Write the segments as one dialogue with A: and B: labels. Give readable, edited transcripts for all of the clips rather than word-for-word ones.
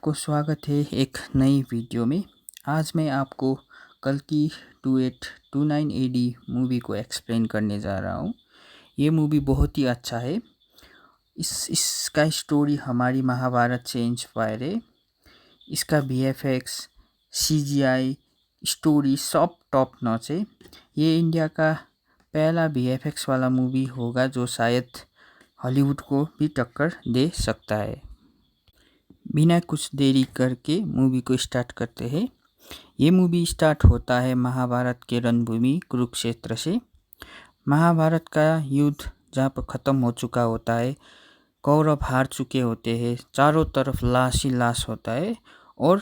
A: आपको स्वागत है एक नई वीडियो में। आज मैं आपको कल्कि 2829 AD मूवी को एक्सप्लेन करने जा रहा हूँ। ये मूवी बहुत ही अच्छा है। इसका स्टोरी हमारी महाभारत से इंस्पायर है। इसका VFX, CGI, स्टोरी सब टॉप नॉच है। ये इंडिया का पहला VFX वाला मूवी होगा जो शायद हॉलीवुड को भी टक्कर दे सकता है। बिना कुछ देरी करके मूवी को स्टार्ट करते हैं। ये मूवी स्टार्ट होता है महाभारत के रणभूमि कुरुक्षेत्र से। महाभारत का युद्ध जहाँ पर ख़त्म हो चुका होता है, कौरव हार चुके होते हैं, चारों तरफ लाश ही लाश होता है और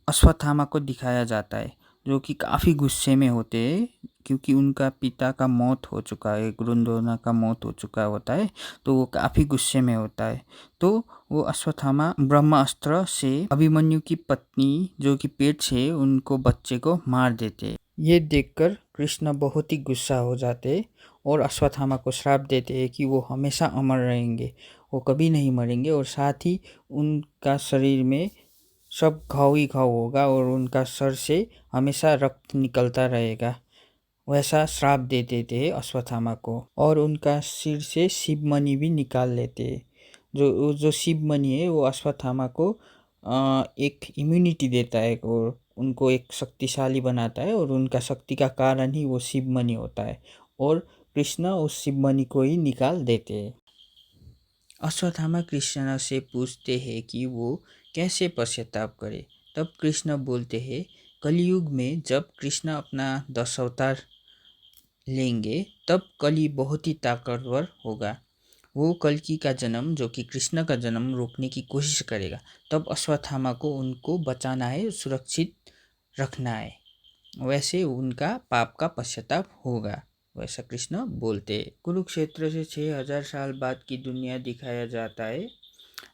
A: अश्वत्थामा को दिखाया जाता है जो कि काफ़ी गुस्से में होते हैं क्योंकि उनका पिता का मौत हो चुका है, गुरुद्रोण का मौत हो चुका होता है, तो वो काफ़ी गुस्से में होता है। तो वो अश्वत्थामा ब्रह्मास्त्र से अभिमन्यु की पत्नी जो कि पेट से उनको बच्चे को मार देते हैं। ये देखकर कृष्ण बहुत ही गुस्सा हो जाते हैं और अश्वत्थामा को श्राप देते हैं कि वो हमेशा अमर रहेंगे, वो कभी नहीं मरेंगे और साथ ही उनका शरीर में सब घाव ही घाव होगा और उनका सर से हमेशा रक्त निकलता रहेगा। वैसा श्राप दे देते हैं अश्वत्थामा को और उनका सिर से शिवमणि भी निकाल लेते हैं। जो शिवमणि है वो अश्वत्थामा को एक इम्यूनिटी देता है और उनको एक शक्तिशाली बनाता है और उनका शक्ति का कारण ही वो शिवमणि होता है और कृष्ण उस शिवमणि को ही निकाल देते हैं। अश्वत्थामा कृष्ण से पूछते हैं कि वो कैसे पश्चाताप करे। तब कृष्ण बोलते हैं कलयुग में जब कृष्ण अपना 10 अवतार लेंगे तब कली बहुत ही ताकतवर होगा। वो कल्कि का जन्म जो कि कृष्ण का जन्म रोकने की कोशिश करेगा। तब अश्वत्थामा को उनको बचाना है, सुरक्षित रखना है। वैसे उनका पाप का पश्चाताप होगा, वैसा कृष्ण बोलते। कुरुक्षेत्र से 6000 साल बाद की दुनिया दिखाया जाता है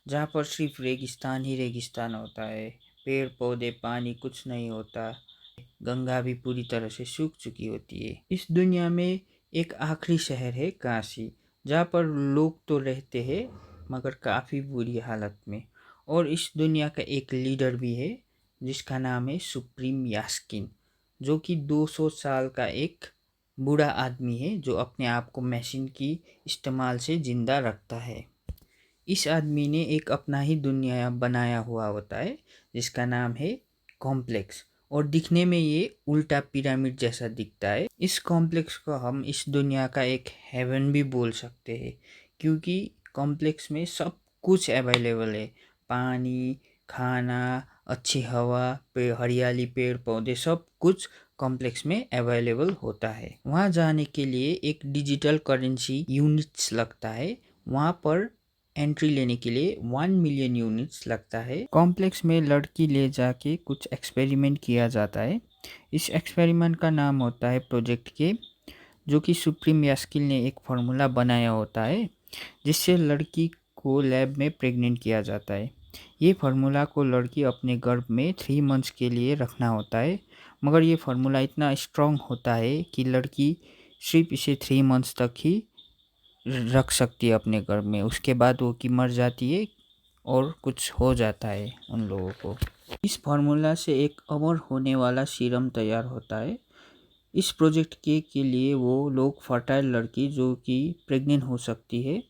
A: जहाँ पर सिर्फ रेगिस्तान ही रेगिस्तान होता है, पेड़ पौधे पानी कुछ नहीं होता, गंगा भी पूरी तरह से सूख चुकी होती है। इस दुनिया में एक आखिरी शहर है काशी, जहाँ पर लोग तो रहते हैं मगर काफ़ी बुरी हालत में। और इस दुनिया का एक लीडर भी है जिसका नाम है सुप्रीम यास्किन, जो कि 200 साल का एक बूढ़ा आदमी है जो अपने आप को मशीन की इस्तेमाल से जिंदा रखता है। इस आदमी ने एक अपना ही दुनिया बनाया हुआ होता है जिसका नाम है कॉम्प्लेक्स और दिखने में ये उल्टा पिरामिड जैसा दिखता है। इस कॉम्प्लेक्स को हम इस दुनिया का एक हेवन भी बोल सकते हैं क्योंकि कॉम्प्लेक्स में सब कुछ अवेलेबल है, पानी, खाना, अच्छी हवा, हरियाली, पेड़ पौधे, सब कुछ कॉम्प्लेक्स में अवेलेबल होता है। वहाँ जाने के लिए एक डिजिटल करेंसी यूनिट्स लगता है। वहाँ पर एंट्री लेने के लिए 1 मिलियन यूनिट्स लगता है। कॉम्प्लेक्स में लड़की ले जाके कुछ एक्सपेरिमेंट किया जाता है। इस एक्सपेरिमेंट का नाम होता है प्रोजेक्ट के, जो कि सुप्रीम यास्किन ने एक फार्मूला बनाया होता है जिससे लड़की को लैब में प्रेग्नेंट किया जाता है। ये फार्मूला को लड़की अपने गर्भ में 3 मंथ्स के लिए रखना होता है, मगर ये फार्मूला इतना स्ट्रॉन्ग होता है कि लड़की सिर्फ इसे 3 मंथ्स तक ही रख सकती है अपने गर्भ में। उसके बाद वो की मर जाती है और कुछ हो जाता है उन लोगों को। इस फार्मूला से एक अमर होने वाला सीरम तैयार होता है। इस प्रोजेक्ट के लिए वो लोग फर्टाइल लड़की जो कि प्रेग्नेंट हो सकती है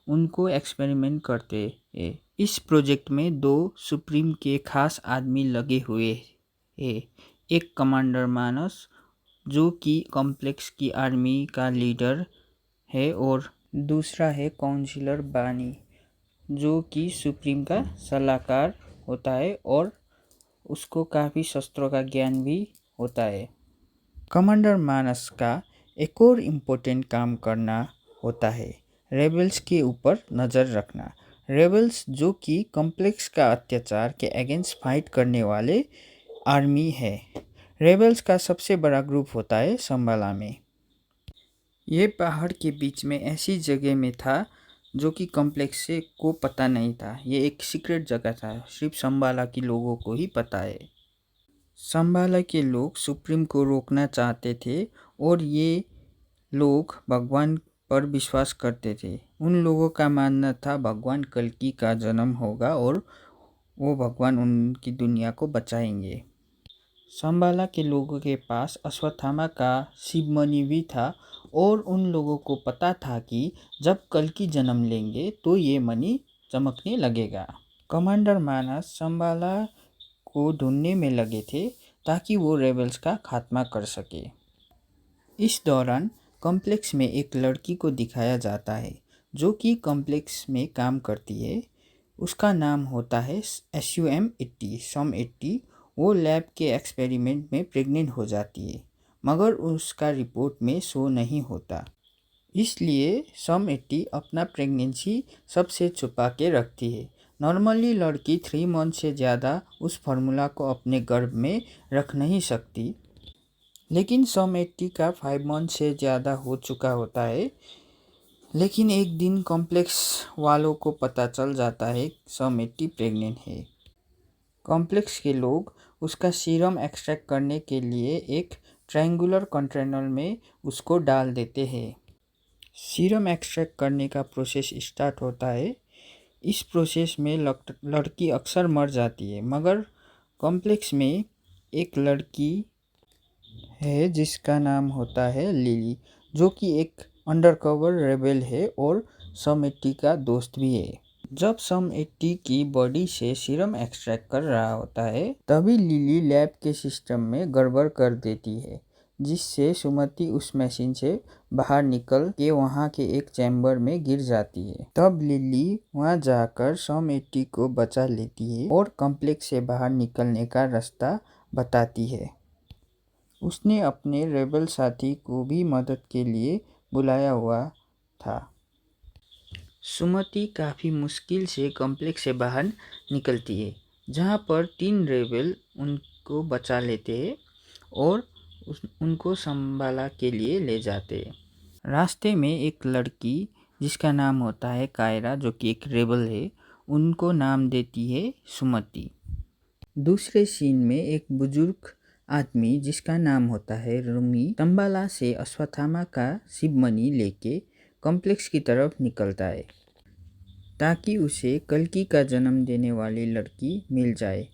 A: उनको एक्सपेरिमेंट करते हैं। इस प्रोजेक्ट में 2 सुप्रीम के खास आदमी लगे हुए हैं। एक कमांडर मानस जो कि कॉम्प्लेक्स की आर्मी का लीडर है और दूसरा है काउंसिलर बानी जो कि सुप्रीम का सलाहकार होता है और उसको काफ़ी शस्त्रों का ज्ञान भी होता है। कमांडर मानस का एक और इम्पोर्टेंट काम करना होता है रेबल्स के ऊपर नज़र रखना। रेबल्स जो कि कॉम्प्लेक्स का अत्याचार के अगेंस्ट फाइट करने वाले आर्मी है। रेबल्स का सबसे बड़ा ग्रुप होता है संबाला में। ये पहाड़ के बीच में ऐसी जगह में था जो कि कॉम्प्लेक्स से को पता नहीं था। ये एक सीक्रेट जगह था, सिर्फ संबाला के लोगों को ही पता है। संबाला के लोग सुप्रीम को रोकना चाहते थे और ये लोग भगवान पर विश्वास करते थे। उन लोगों का मानना था भगवान कल्कि का जन्म होगा और वो भगवान उनकी दुनिया को बचाएंगे। शंबाला के लोगों के पास अश्वत्थामा का शिवमणि भी था और उन लोगों को पता था कि जब कल्कि जन्म लेंगे तो ये मणि चमकने लगेगा। कमांडर मानस शंबाला को ढूंढने में लगे थे ताकि वो रेबल्स का खात्मा कर सके। इस दौरान कॉम्प्लेक्स में एक लड़की को दिखाया जाता है जो कि कॉम्प्लेक्स में काम करती है। उसका नाम होता है SUM-80 SOM-80। वो लैब के एक्सपेरिमेंट में प्रेग्नेंट हो जाती है मगर उसका रिपोर्ट में शो नहीं होता, इसलिए SOM-80 अपना प्रेगनेंसी सबसे छुपा के रखती है। नॉर्मली लड़की 3 मंथ से ज़्यादा उस फार्मूला को अपने गर्भ में रख नहीं सकती, लेकिन SOM-80 का 5 मंथ से ज़्यादा हो चुका होता है। लेकिन एक दिन कॉम्प्लेक्स वालों को पता चल जाता है SOM-80 प्रेग्नेंट है। कॉम्प्लेक्स के लोग उसका सीरम एक्सट्रैक्ट करने के लिए एक ट्रायंगुलर कंटेनर में उसको डाल देते हैं। सीरम एक्सट्रैक्ट करने का प्रोसेस स्टार्ट होता है। इस प्रोसेस में लड़की अक्सर मर जाती है मगर कॉम्प्लेक्स में एक लड़की है जिसका नाम होता है लिली, जो कि एक अंडरकवर रेबेल है और SOM-80 का दोस्त भी है। जब SOM-80 की बॉडी से सीरम एक्सट्रैक्ट कर रहा होता है तभी लिली लैब के सिस्टम में गड़बड़ कर देती है, जिससे सुमति उस मशीन से बाहर निकल के वहाँ के एक चैम्बर में गिर जाती है। तब लिली वहाँ जाकर SOM-80 को बचा लेती है और कॉम्प्लेक्स से बाहर निकलने का रास्ता बताती है। उसने अपने रेबल साथी को भी मदद के लिए बुलाया हुआ था। सुमति काफ़ी मुश्किल से कॉम्प्लेक्स से बाहर निकलती है, जहाँ पर 3 रेबल उनको बचा लेते हैं और उनको शंबाला के लिए ले जाते हैं। रास्ते में एक लड़की जिसका नाम होता है कायरा, जो कि एक रेबल है, उनको नाम देती है सुमति। दूसरे सीन में एक बुजुर्ग आदमी जिसका नाम होता है रूमी शंबाला से अश्वत्थामा का शिवमणि लेके कॉम्प्लेक्स की तरफ निकलता है ताकि उसे कल्कि का जन्म देने वाली लड़की मिल जाए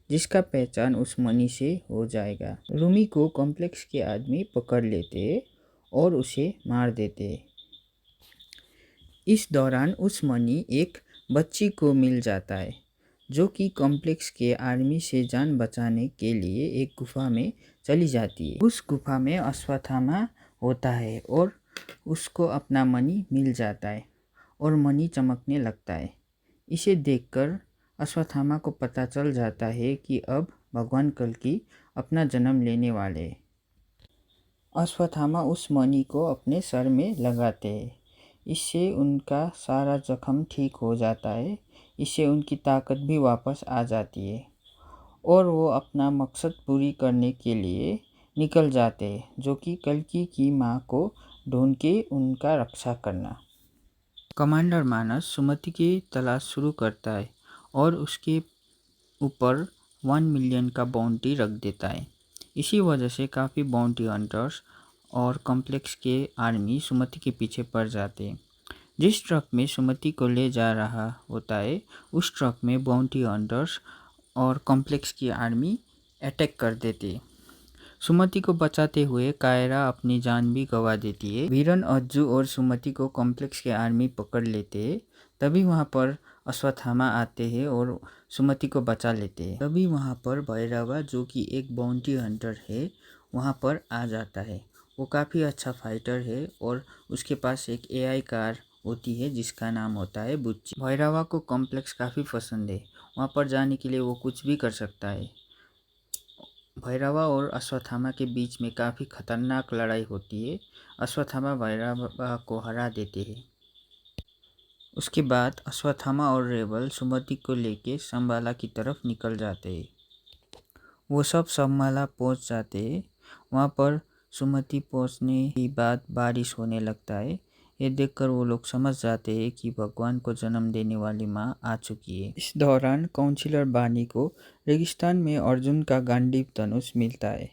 A: जिसका पहचान उस मणि से हो जाएगा। रूमी को कॉम्प्लेक्स के आदमी पकड़ लेते और उसे मार देते। इस दौरान उस मणि एक बच्ची को मिल जाता है जो कि कॉम्प्लेक्स के आर्मी से जान बचाने के लिए एक गुफा में चली जाती है। उस गुफा में अश्वत्थामा होता है और उसको अपना मणि मिल जाता है और मणि चमकने लगता है। इसे देखकर अश्वत्थामा को पता चल जाता है कि अब भगवान कल्कि अपना जन्म लेने वाले हैं। अश्वत्थामा उस मणि को अपने सर में लगाते हैं। इससे उनका सारा जख्म ठीक हो जाता है। इससे उनकी ताकत भी वापस आ जाती है और वो अपना मकसद पूरी करने के लिए निकल जाते हैं, जो कि कल्कि की माँ को ढूंढ के उनका रक्षा करना। कमांडर मानस सुमति की तलाश शुरू करता है और उसके ऊपर 1 मिलियन का बाउंटी रख देता है। इसी वजह से काफ़ी बाउंटी हंटर्स और कॉम्प्लेक्स के आर्मी सुमति के पीछे पड़ जाते हैं। जिस ट्रक में सुमति को ले जा रहा होता है उस ट्रक में बाउंटी हंटर्स और कॉम्प्लेक्स की आर्मी अटैक कर देते। सुमति को बचाते हुए कायरा अपनी जान भी गंवा देती है। वीरन, अज्जू और सुमति को कॉम्प्लेक्स के आर्मी पकड़ लेते हैं। तभी वहाँ पर अश्वत्थामा आते हैं और सुमति को बचा लेते हैं। तभी वहाँ पर भैरवा, जो कि एक बाउंटी हंटर है, वहाँ पर आ जाता है। वो काफ़ी अच्छा फाइटर है और उसके पास एक AI कार होती है जिसका नाम होता है बुच्ची। भैरवा को कॉम्प्लेक्स काफ़ी पसंद है। वहाँ पर जाने के लिए वो कुछ भी कर सकता है। भैरवा और अश्वत्थामा के बीच में काफ़ी खतरनाक लड़ाई होती है। अश्वत्थामा भैरवा को हरा देते हैं। उसके बाद अश्वत्थामा और रेबल सुमति को लेके शंबाला की तरफ निकल जाते हैं। वो सब शंबाला पहुंच जाते हैं। वहाँ पर सुमति पहुंचने के बाद बारिश होने लगता है। ये देखकर वो लोग समझ जाते हैं कि भगवान को जन्म देने वाली माँ आ चुकी है। इस दौरान काउंसिलर बानी को रेगिस्तान में अर्जुन का गांडीव धनुष मिलता है।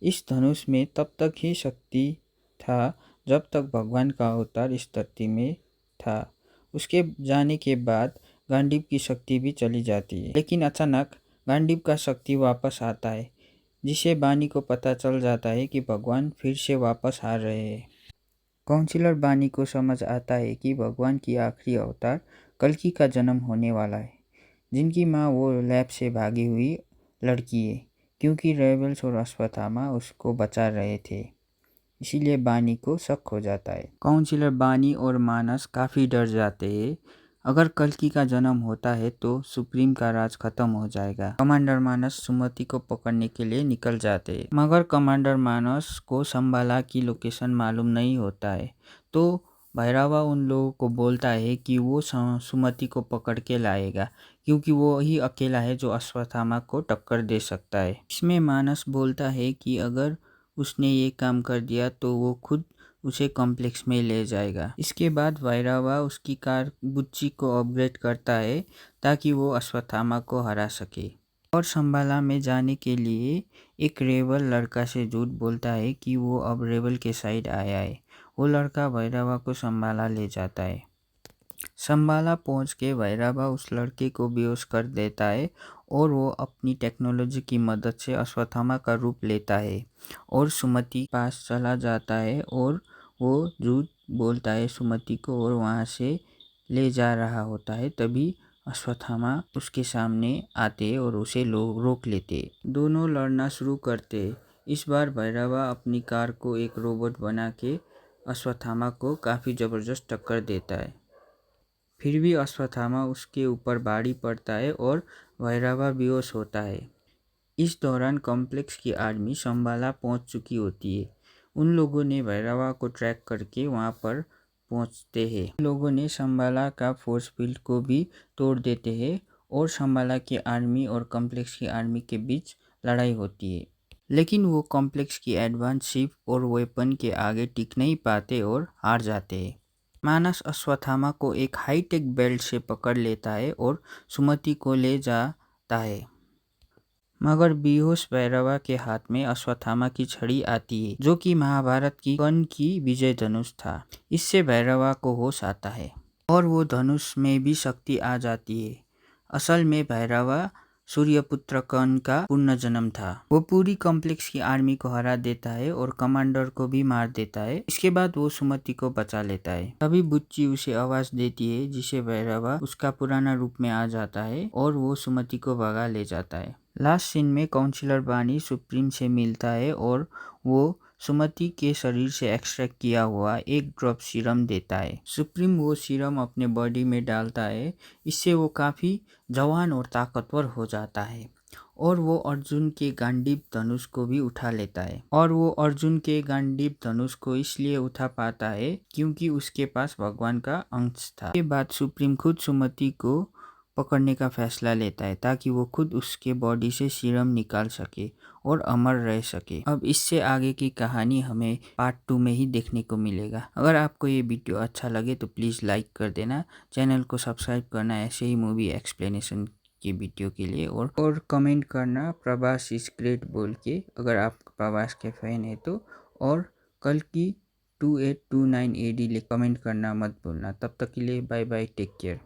A: इस धनुष में तब तक ही शक्ति था जब तक भगवान का अवतार इस धरती में था। उसके जाने के बाद गांडीव की शक्ति भी चली जाती है। लेकिन अचानक गांडीव का शक्ति वापस आता है, जिससे बानी को पता चल जाता है कि भगवान फिर से वापस आ रहे हैं। काउंसिलर बानी को समझ आता है कि भगवान की आखिरी अवतार कल्कि का जन्म होने वाला है, जिनकी माँ वो लैब से भागी हुई लड़की है, क्योंकि रेबल्स और अश्वत्थामा उसको बचा रहे थे। इसीलिए बानी को शक हो जाता है। काउंसिलर बानी और मानस काफ़ी डर जाते हैं। अगर कल्कि का जन्म होता है तो सुप्रीम का राज खत्म हो जाएगा। कमांडर मानस सुमति को पकड़ने के लिए निकल जाते हैं, मगर कमांडर मानस को शंबाला की लोकेशन मालूम नहीं होता है। तो भैरवा उन लोगों को बोलता है कि वो सुमति को पकड़ के लाएगा, क्योंकि वो ही अकेला है जो अश्वत्थामा को टक्कर दे सकता है। इसमें मानस बोलता है कि अगर उसने ये काम कर दिया तो वो खुद उसे कॉम्प्लेक्स में ले जाएगा। इसके बाद भैरवा उसकी कार बुच्ची को अपग्रेड करता है ताकि वो अश्वत्थामा को हरा सके। और शंबाला में जाने के लिए एक रेबल लड़का से झूठ बोलता है कि वो अब रेबल के साइड आया है। वो लड़का भैरवा को शंबाला ले जाता है। शंबाला पहुंच के भैरवा उस लड़के को बेहोश कर देता है और वो अपनी टेक्नोलॉजी की मदद से अश्वत्थामा का रूप लेता है और सुमति पास चला जाता है और वो झूठ बोलता है सुमति को और वहाँ से ले जा रहा होता है। तभी अश्वत्थामा उसके सामने आते और उसे रोक लेते। दोनों लड़ना शुरू करते। इस बार भैरवा अपनी कार को एक रोबोट बना के अश्वत्थामा को काफ़ी ज़बरदस्त टक्कर देता है। फिर भी अश्वत्थामा उसके ऊपर भारी पड़ता है और भैरवा बेहोश होता है। इस दौरान कॉम्प्लेक्स की आर्मी शंबाला पहुंच चुकी होती है। उन लोगों ने भैरवा को ट्रैक करके वहां पर पहुंचते हैं। लोगों ने शंबाला का फोर्स फील्ड को भी तोड़ देते हैं और शंबाला की आर्मी और कॉम्प्लेक्स की आर्मी के बीच लड़ाई होती है। लेकिन वो कॉम्प्लेक्स की एडवांस शिप और वेपन के आगे टिक नहीं पाते और हार जाते हैं। मानस अश्वत्थामा को एक हाईटेक बेल्ट से पकड़ लेता है और सुमति को ले जाता है, मगर बेहोश भैरवा के हाथ में अश्वत्थामा की छड़ी आती है, जो कि महाभारत की कर्ण की विजय धनुष था। इससे भैरवा को होश आता है और वो धनुष में भी शक्ति आ जाती है। असल में भैरवा सूर्यपुत्र कर्ण का पुनर्जन्म था। वो पूरी कॉम्प्लेक्स की आर्मी को हरा देता है और कमांडर को भी मार देता है। इसके बाद वो सुमति को बचा लेता है। तभी बुच्ची उसे आवाज देती है, जिसे भैरवा उसका पुराना रूप में आ जाता है और वो सुमति को भगा ले जाता है। लास्ट सीन में काउंसिलर बानी सुप्रीम से मिलता है और वो सुमति के शरीर से एक्सट्रैक्ट किया हुआ एक ड्रॉप सीरम देता है। सुप्रीम वो सीरम अपने बॉडी में डालता है। इससे वो काफ़ी जवान और ताकतवर हो जाता है और वो अर्जुन के गांडीव धनुष को भी उठा लेता है। और वो अर्जुन के गांडीव धनुष को इसलिए उठा पाता है क्योंकि उसके पास भगवान का अंश था। इसके बाद सुप्रीम खुद सुमति को पकड़ने का फैसला लेता है ताकि वो खुद उसके बॉडी से सीरम निकाल सके और अमर रह सके। अब इससे आगे की कहानी हमें पार्ट 2 में ही देखने को मिलेगा। अगर आपको ये वीडियो अच्छा लगे तो प्लीज़ लाइक कर देना, चैनल को सब्सक्राइब करना ऐसे ही मूवी एक्सप्लेनेशन की वीडियो के लिए, और कमेंट करना प्रभास इज ग्रेट बोल के अगर आप प्रभास के फैन है तो। और कल्कि 2829 AD कमेंट करना मत भूलना। तब तक के लिए बाय बाय, टेक केयर।